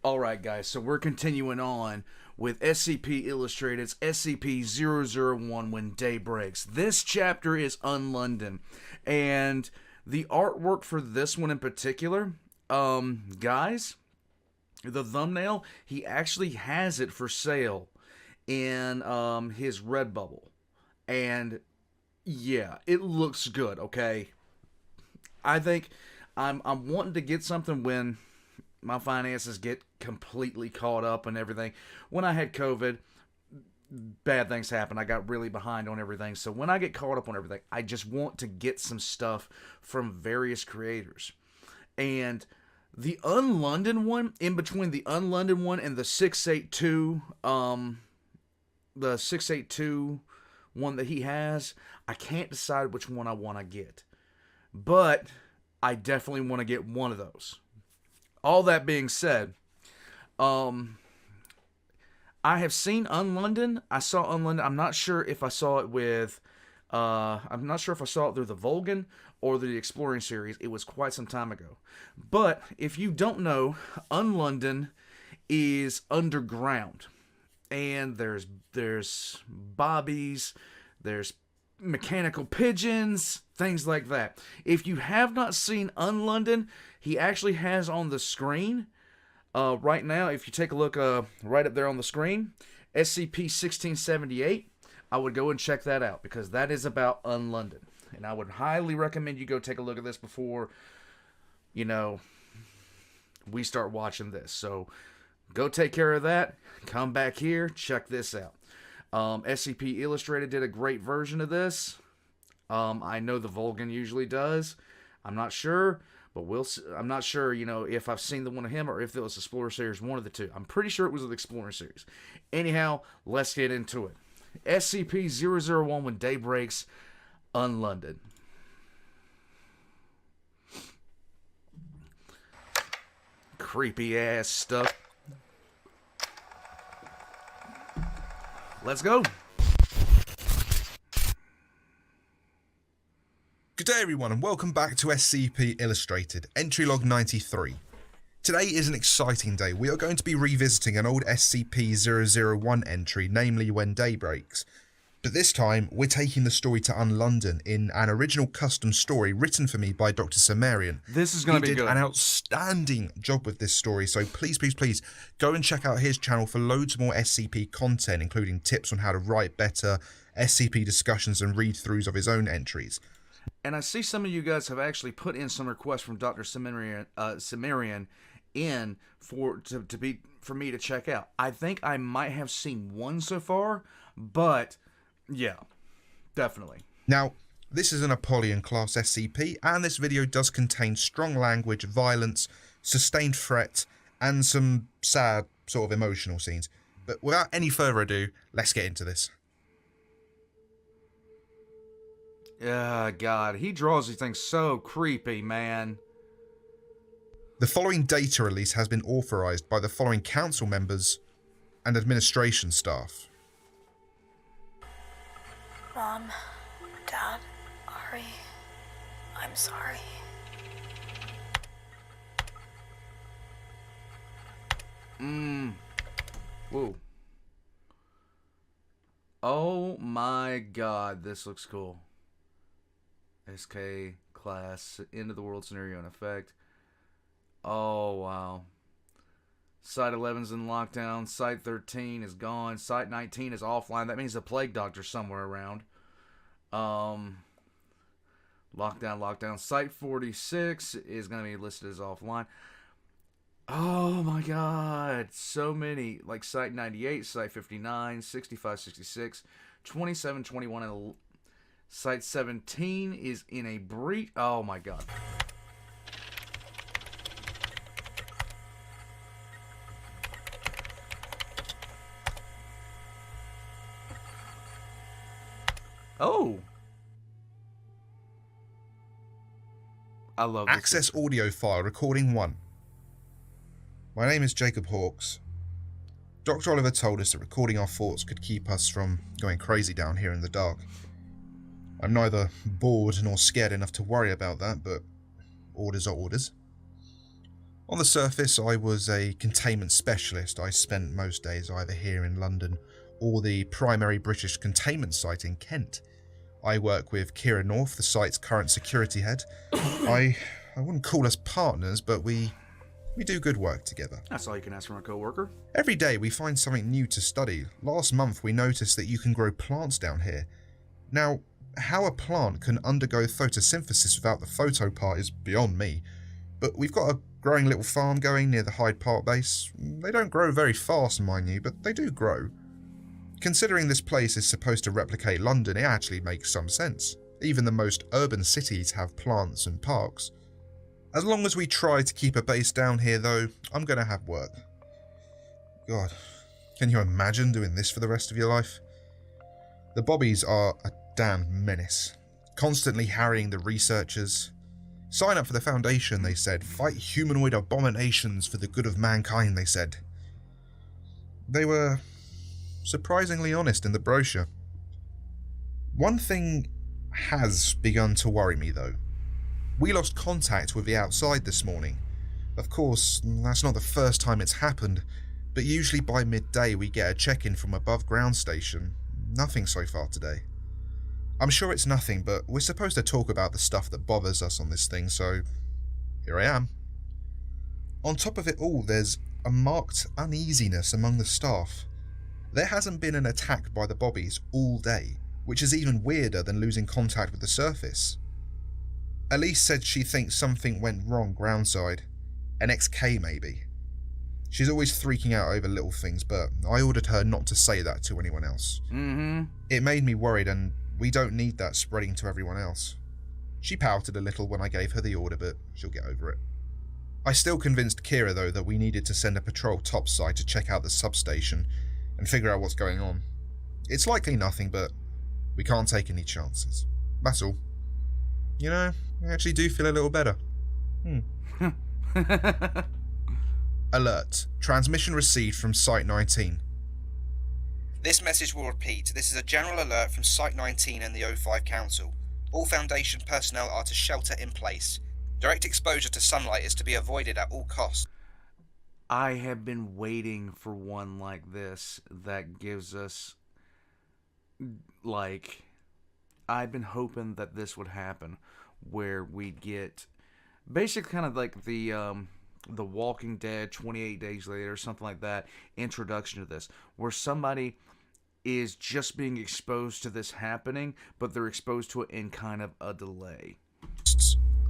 Alright guys, so we're continuing on with SCP Illustrated's SCP-001 When Day Breaks. This chapter is Unlondon, and the artwork for this one in particular, guys, the thumbnail, he actually has it for sale in his Redbubble, and yeah, it looks good, okay? I think I'm wanting to get something when my finances get completely caught up and everything. When I had COVID, bad things happened. I got really behind on everything. So when I get caught up on everything, I just want to get some stuff from various creators. And the Unlondon one, in between the Unlondon one and the 682 one that he has, I can't decide which one I want to get. But I definitely want to get one of those. All that being said, I have seen Unlondon. I saw Unlondon. I'm not sure if I saw it with, I'm not sure if I saw it through the Vulcan or the Exploring series. It was quite some time ago. But if you don't know, Unlondon is underground, and there's bobbies, there's mechanical pigeons, things like that. If you have not seen Unlondon, he actually has on the screen right now, if you take a look right up there on the screen, SCP-1678, I would go and check that out, because that is about Unlondon. And I would highly recommend you go take a look at this before, you know, we start watching this. So go take care of that, come back here, check this out. SCP Illustrated did a great version of this. I know the Vulcan usually does. I'm not sure, but I'm not sure, you know, if I've seen the one of him or if it was Explorer Series, one of the two. I'm pretty sure it was the Explorer Series. Anyhow, let's get into it. SCP-001 When Day Breaks, Unlondon. Creepy ass stuff. Let's go. Good day everyone and welcome back to SCP Illustrated, entry log 93. Today is an exciting day. We are going to be revisiting an old SCP-001 entry, namely When Day Breaks. But this time, we're taking the story to Unlondon in an original custom story written for me by Dr. Sumerian. This is going to be good. He did an outstanding job with this story, so please go and check out his channel for loads more SCP content, including tips on how to write better, SCP discussions and read-throughs of his own entries. And I see some of you guys have actually put in some requests from Dr. Sumerian in for me to check out. I think I might have seen one so far, but yeah, definitely. Now, this is an Apollyon class SCP, and this video does contain strong language, violence, sustained threat, and some sad, sort of emotional scenes. But without any further ado, let's get into this. Yeah, God, he draws these things so creepy, man. The following data release has been authorized by the following council members and administration staff. Mom, Dad, Ari, I'm sorry. Whoa. Oh my God, this looks cool. SK class, end of the world scenario in effect. Oh, wow. Site 11's in lockdown. Site 13 is gone. Site 19 is offline. That means the plague doctor's somewhere around. Lockdown. Site 46 is going to be listed as offline. Oh my God. So many. Like Site 98, Site 59, 65, 66, 27, 21, and Site 17 is in a breach. Oh my God. Oh. I love this. Access audio file, recording 1. My name is Jacob Hawkes. Dr. Oliver told us that recording our thoughts could keep us from going crazy down here in the dark. I'm neither bored nor scared enough to worry about that, but orders are orders. On the surface, I was a containment specialist. I spent most days either here in London or the primary British containment site in Kent. I work with Kira North, the site's current security head. I wouldn't call us partners, but we do good work together. That's all you can ask from a coworker. Every day we find something new to study. Last month we noticed that you can grow plants down here. Now, how a plant can undergo photosynthesis without the photo part is beyond me, but we've got a growing little farm going near the Hyde Park base. They don't grow very fast, mind you, but they do grow. Considering this place is supposed to replicate London, it actually makes some sense. Even the most urban cities have plants and parks. As long as we try to keep a base down here though, I'm gonna have work. God, can you imagine doing this for the rest of your life? The Bobbies are a damned menace, constantly harrying the researchers. Sign up for the Foundation, they said. Fight humanoid abominations for the good of mankind, they said. They were surprisingly honest in the brochure. One thing has begun to worry me though. We lost contact with the outside this morning. Of course, that's not the first time it's happened, but usually by midday we get a check-in from above ground station. Nothing so far today. I'm sure it's nothing, but we're supposed to talk about the stuff that bothers us on this thing, so here I am. On top of it all, there's a marked uneasiness among the staff. There hasn't been an attack by the Bobbies all day, which is even weirder than losing contact with the surface. Elise said she thinks something went wrong groundside. An XK maybe. She's always freaking out over little things, but I ordered her not to say that to anyone else. It made me worried, and we don't need that spreading to everyone else. She pouted a little when I gave her the order, but she'll get over it. I still convinced Kira though that we needed to send a patrol topside to check out the substation and figure out what's going on. It's likely nothing, but we can't take any chances. That's all. You know, I actually do feel a little better. Alert. Transmission received from Site 19. This message will repeat. This is a general alert from Site 19 and the O5 Council. All Foundation personnel are to shelter in place. Direct exposure to sunlight is to be avoided at all costs. I have been waiting for one like this that gives us, like, I've been hoping that this would happen, where we'd get basically kind of like the Walking Dead 28 Days Later, or something like that, introduction to this, where somebody is just being exposed to this happening, but they're exposed to it in kind of a delay.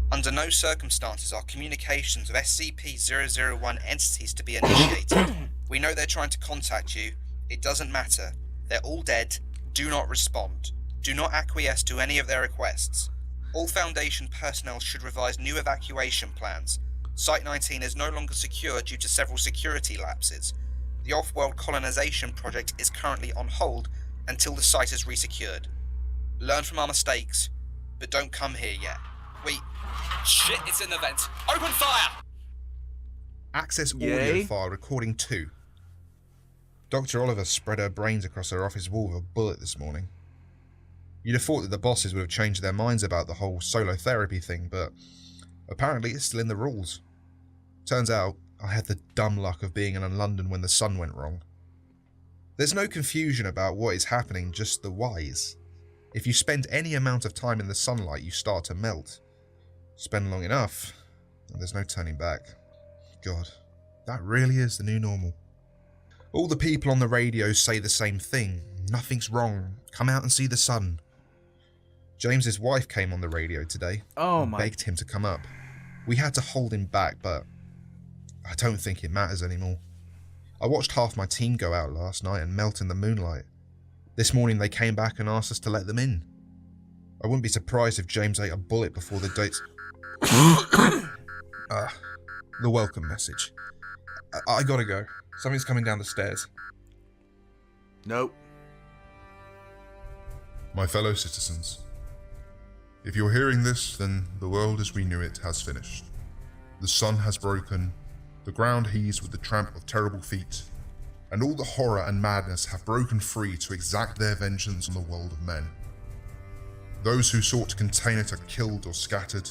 Under no circumstances are communications with SCP-001 entities to be initiated. We know they're trying to contact you. It doesn't matter. They're all dead. Do not respond. Do not acquiesce to any of their requests. All Foundation personnel should revise new evacuation plans. Site 19 is no longer secure due to several security lapses. The off-world colonization project is currently on hold until the site is resecured. Learn from our mistakes, but don't come here yet. Shit, it's in the vent. Open fire! Access audio Yay. file recording 2. Dr. Oliver spread her brains across her office wall with a bullet this morning. You'd have thought that the bosses would have changed their minds about the whole solo therapy thing, but apparently it's still in the rules. Turns out, I had the dumb luck of being in Unlondon when the sun went wrong. There's no confusion about what is happening, just the whys. If you spend any amount of time in the sunlight, you start to melt. Spend long enough, and there's no turning back. God, that really is the new normal. All the people on the radio say the same thing. Nothing's wrong. Come out and see the sun. James's wife came on the radio today and begged him to come up. We had to hold him back, but I don't think it matters anymore. I watched half my team go out last night and melt in the moonlight. This morning they came back and asked us to let them in. I wouldn't be surprised if James ate a bullet before the dates. The welcome message. I gotta go. Something's coming down the stairs. Nope. My fellow citizens, if you're hearing this, then the world as we knew it has finished. The sun has broken, the ground heaves with the tramp of terrible feet, and all the horror and madness have broken free to exact their vengeance on the world of men. Those who sought to contain it are killed or scattered.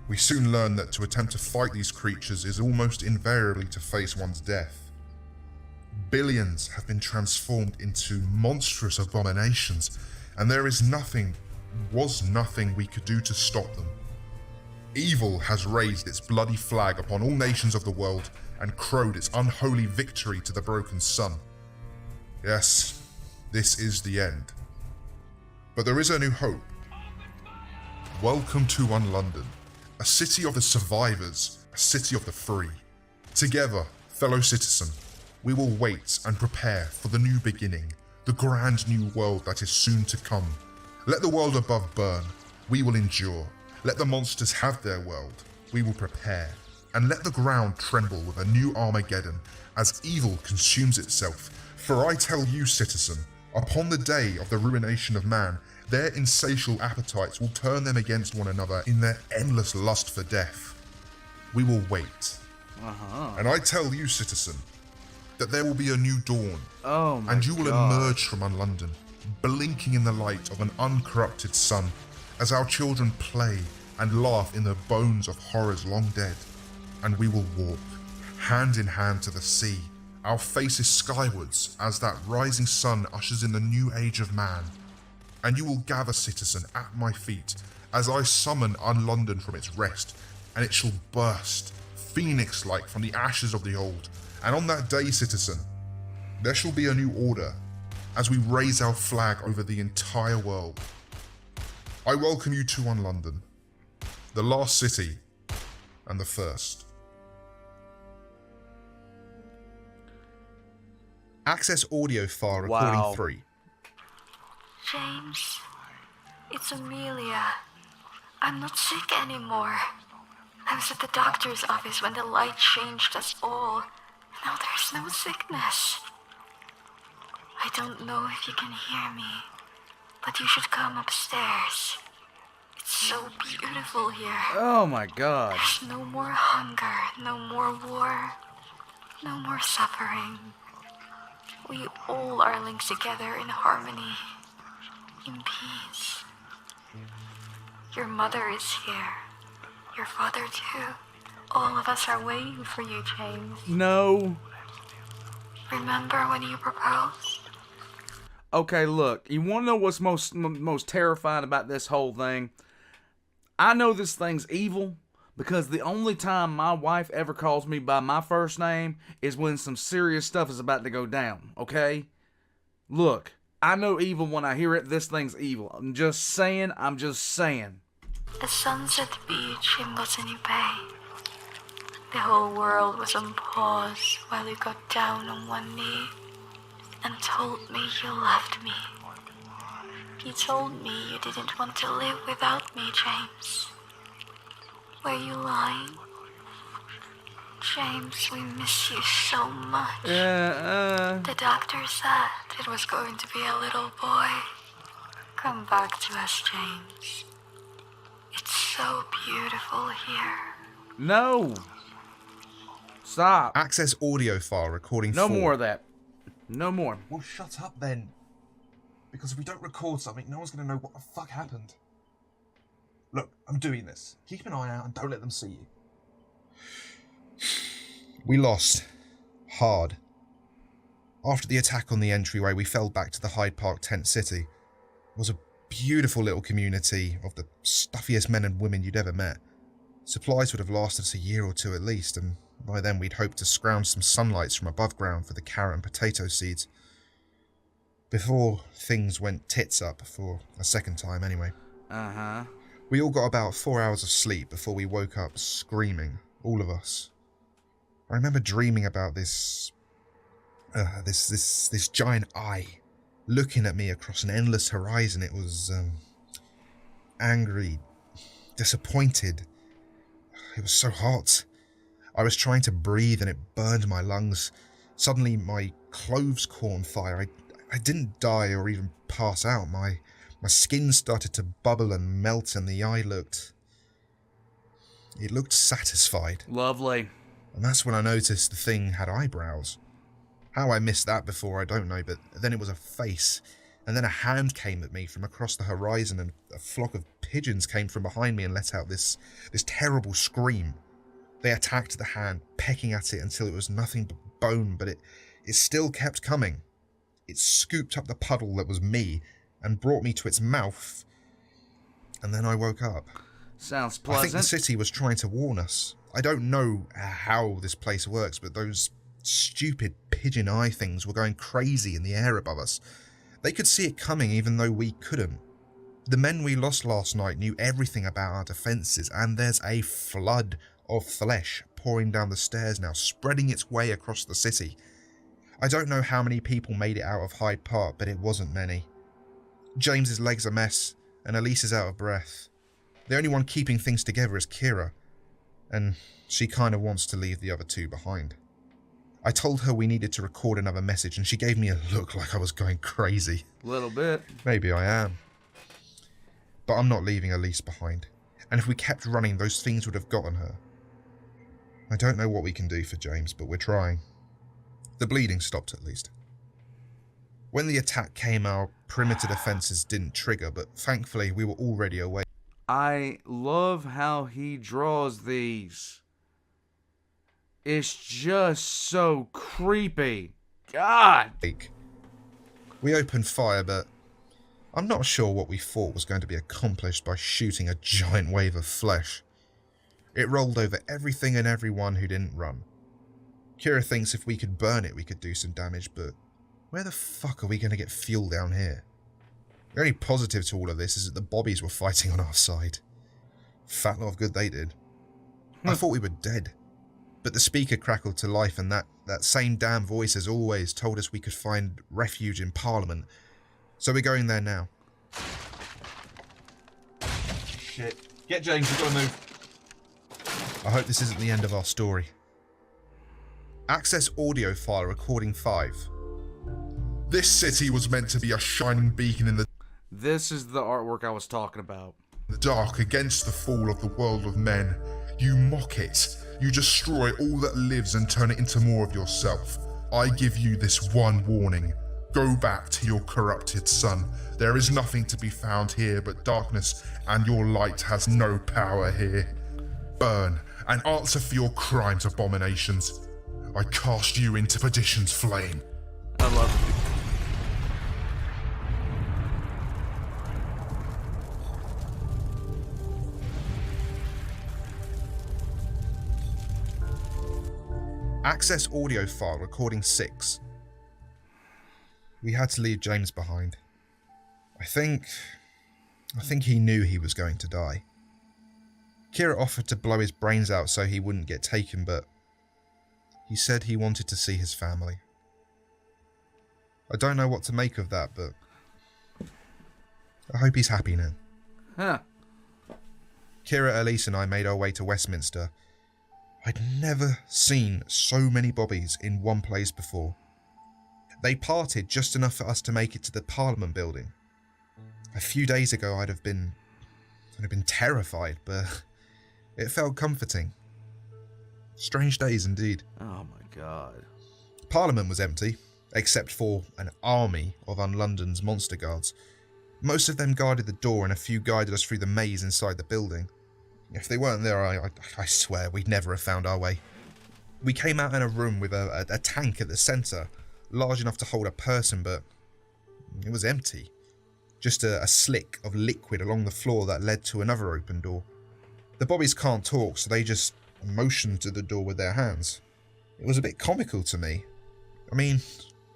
We soon learn that to attempt to fight these creatures is almost invariably to face one's death. Billions have been transformed into monstrous abominations, and there was nothing we could do to stop them. Evil has raised its bloody flag upon all nations of the world and crowed its unholy victory to the broken sun. Yes, this is the end. But there is a new hope. Welcome to Unlondon, a city of the survivors, a city of the free. Together, fellow citizen, we will wait and prepare for the new beginning, the grand new world that is soon to come. Let the world above burn, we will endure. Let the monsters have their world, we will prepare. And let the ground tremble with a new Armageddon as evil consumes itself. For I tell you, citizen, upon the day of the ruination of man, their insatiable appetites will turn them against one another in their endless lust for death. We will wait. And I tell you, citizen, that there will be a new dawn. Oh my and you will God. emerge from Unlondon, blinking in the light of an uncorrupted sun, as our children play and laugh in the bones of horrors long dead. And we will walk, hand in hand to the sea, our faces skywards as that rising sun ushers in the new age of man. And you will gather, citizen, at my feet, as I summon Unlondon from its rest, and it shall burst, phoenix-like from the ashes of the old. And on that day, citizen, there shall be a new order, as we raise our flag over the entire world. I welcome you to Unlondon, the last city, and the first. Access audio file recording Wow. 3. James, it's Amelia. I'm not sick anymore. I was at the doctor's office when the light changed us all. Now there's no sickness. I don't know if you can hear me, but you should come upstairs. It's so beautiful here. Oh my God. There's no more hunger, no more war, no more suffering. We all are linked together in harmony, in peace. Your mother is here. Your father too. All of us are waiting for you, James. No. Remember when you proposed? Okay, look. You want to know what's most terrifying about this whole thing? I know this thing's evil because the only time my wife ever calls me by my first name is when some serious stuff is about to go down, okay? Look, I know evil when I hear it. This thing's evil. I'm just saying. The sun's at the beach in Botany Bay. The whole world was on pause while you got down on one knee and told me you loved me. You told me you didn't want to live without me, James. Were you lying? James, we miss you so much. The doctor said it was going to be a little boy. Come back to us, James. It's so beautiful here. No. Stop. Access audio file recording 4. No more of that. No more. Well, shut up then. Because if we don't record something, no one's going to know what the fuck happened. Look, I'm doing this. Keep an eye out and don't let them see you. We lost. Hard. After the attack on the entryway, we fell back to the Hyde Park tent city. It was a beautiful little community of the stuffiest men and women you'd ever met. Supplies would have lasted us a year or two at least, and by then we'd hoped to scrounge some sunlights from above ground for the carrot and potato seeds. Before things went tits up, for a second time anyway. Uh-huh. We all got about 4 hours of sleep before we woke up screaming, all of us. I remember dreaming about this giant eye looking at me across an endless horizon. It was angry, disappointed. It was so hot. I was trying to breathe and it burned my lungs. Suddenly my clothes caught on fire. I didn't die or even pass out. My skin started to bubble and melt and the eye looked satisfied. Lovely. And that's when I noticed the thing had eyebrows. How I missed that before, I don't know, but then it was a face. And then a hand came at me from across the horizon and a flock of pigeons came from behind me and let out this terrible scream. They attacked the hand, pecking at it until it was nothing but bone, but it still kept coming. It scooped up the puddle that was me and brought me to its mouth, and then I woke up. Sounds I pleasant. think the city was trying to warn us. I don't know how this place works, but those stupid pigeon eye things were going crazy in the air above us. They could see it coming even though we couldn't. The men we lost last night knew everything about our defences, and there's a flood of flesh pouring down the stairs now, spreading its way across the city. I don't know how many people made it out of Hyde Park, but it wasn't many. James's leg's a mess, and Elise is out of breath. The only one keeping things together is Kira, and she kind of wants to leave the other two behind. I told her we needed to record another message, and she gave me a look like I was going crazy. Little bit. Maybe I am. But I'm not leaving Elise behind, and if we kept running, those things would have gotten her. I don't know what we can do for James, but we're trying. The bleeding stopped at least. When the attack came, our perimeter defences didn't trigger, but thankfully we were already away. I love how he draws these. It's just so creepy. God! We opened fire, but I'm not sure what we thought was going to be accomplished by shooting a giant wave of flesh. It rolled over everything and everyone who didn't run. Kira thinks if we could burn it, we could do some damage, but where the fuck are we going to get fuel down here? The only positive to all of this is that the bobbies were fighting on our side. Fat lot of good they did. I thought we were dead, but the speaker crackled to life, and that same damn voice as always told us we could find refuge in Parliament. So we're going there now. Shit. Get James, we've got to move. I hope this isn't the end of our story. Access audio file recording 5. This city was meant to be a shining beacon in the This is the artwork I was talking about. dark against the fall of the world of men. You mock it. You destroy all that lives and turn it into more of yourself. I give you this one warning. Go back to your corrupted son. There is nothing to be found here but darkness, and your light has no power here. Burn and answer for your crimes, abominations. I cast you into perdition's flame. I love it. Access audio file recording 6. We had to leave James behind. I think he knew he was going to die. Kira offered to blow his brains out so he wouldn't get taken, but he said he wanted to see his family. I don't know what to make of that, but I hope he's happy now. Huh. Kira, Elise and I made our way to Westminster. I'd never seen so many bobbies in one place before. They parted just enough for us to make it to the Parliament building. A few days ago I'd have been terrified, but it felt comforting. Strange days indeed. Oh my god. Parliament was empty, except for an army of Unlondon's monster guards. Most of them guarded the door and a few guided us through the maze inside the building. If they weren't there, I swear we'd never have found our way. We came out in a room with a tank at the centre, large enough to hold a person, but it was empty. Just a slick of liquid along the floor that led to another open door. The bobbies can't talk, so they just motioned to the door with their hands. It was a bit comical to me. I mean,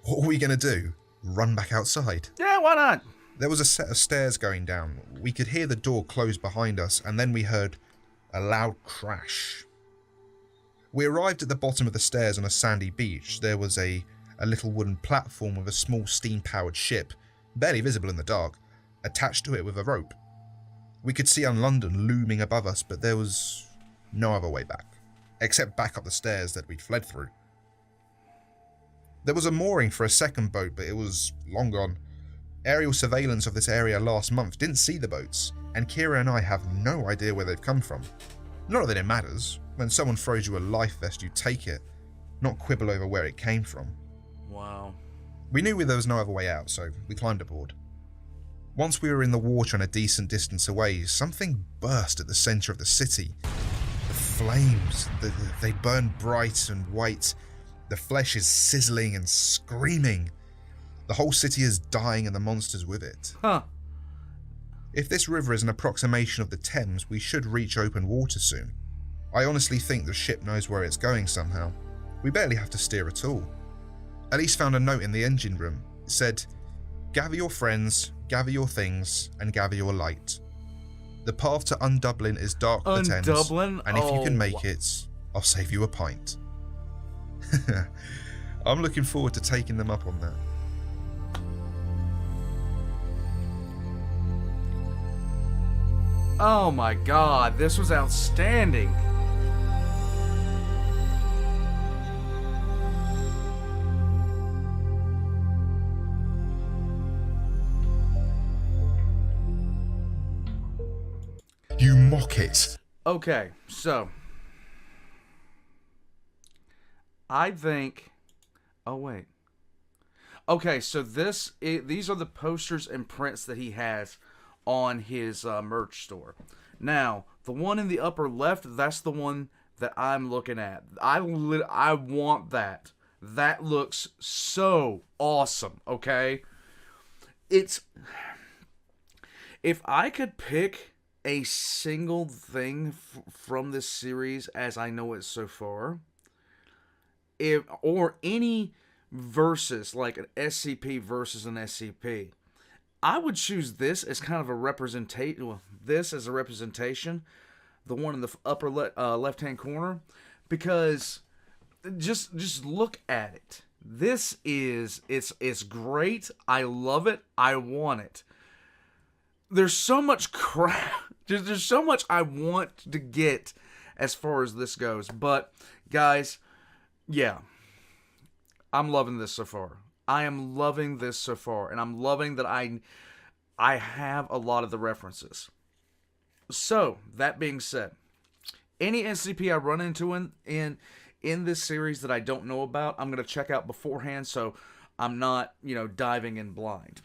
what are we going to do? Run back outside? Yeah, why not? There was a set of stairs going down. We could hear the door close behind us, and then we heard a loud crash. We arrived at the bottom of the stairs on a sandy beach. There was a little wooden platform with a small steam-powered ship, barely visible in the dark, attached to it with a rope. We could see Unlondon looming above us, but there was no other way back, except back up the stairs that we'd fled through. There was a mooring for a second boat, but it was long gone. Aerial surveillance of this area last month didn't see the boats, and Kira and I have no idea where they've come from. Not that it matters. When someone throws you a life vest, you take it, not quibble over where it came from. Wow. We knew there was no other way out, so we climbed aboard. Once we were in the water and a decent distance away, something burst at the centre of the city. The flames, they burn bright and white. The flesh is sizzling and screaming. The whole city is dying and the monsters with it. Huh. If this river is an approximation of the Thames, we should reach open water soon. I honestly think the ship knows where it's going somehow. We barely have to steer at all. Elise found a note in the engine room. It said, "Gather your friends, gather your things, and gather your light. The path to Undublin is dark the Thames, Undublin? and if you can Oh. make it, I'll save you a pint." I'm looking forward to taking them up on that. Oh my god, this was outstanding. You mock it. Okay, so I think. Oh wait. Okay, so these are the posters and prints that he has on his merch store. Now, the one in the upper left, that's the one that I'm looking at. I want that. That looks so awesome. Okay, if I could pick a single thing from this series as I know it so far, or any versus, like an SCP versus an SCP, I would choose this as kind of a representation. Well, this as a representation, the one in the upper left-hand corner, because just look at it. This is it's great. I love it. I want it. There's so much crap. There's so much I want to get as far as this goes. But, guys, yeah. I'm loving this so far. I am loving this so far. And I'm loving that I have a lot of the references. So, that being said, any SCP I run into in this series that I don't know about, I'm going to check out beforehand so I'm not, diving in blind.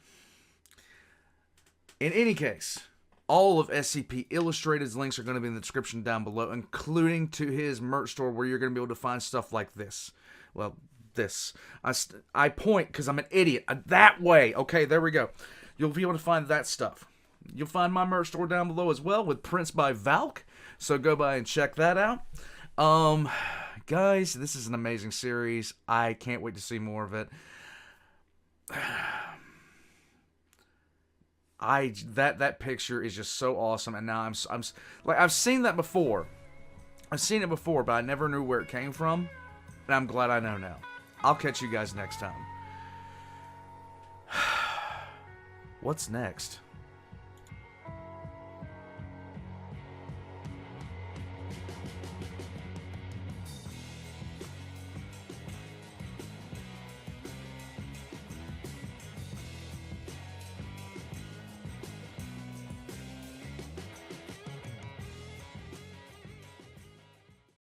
In any case, all of SCP Illustrated's links are going to be in the description down below, including to his merch store where you're going to be able to find stuff like this. Well, this. I point because I'm an idiot. That way. Okay, there we go. You'll be able to find that stuff. You'll find my merch store down below as well with prints by Valk. So go by and check that out. Guys, this is an amazing series. I can't wait to see more of it. That picture is just so awesome, and now I'm like, I've seen that before. I've seen it before, but I never knew where it came from, and I'm glad I know now. I'll catch you guys next time. What's next?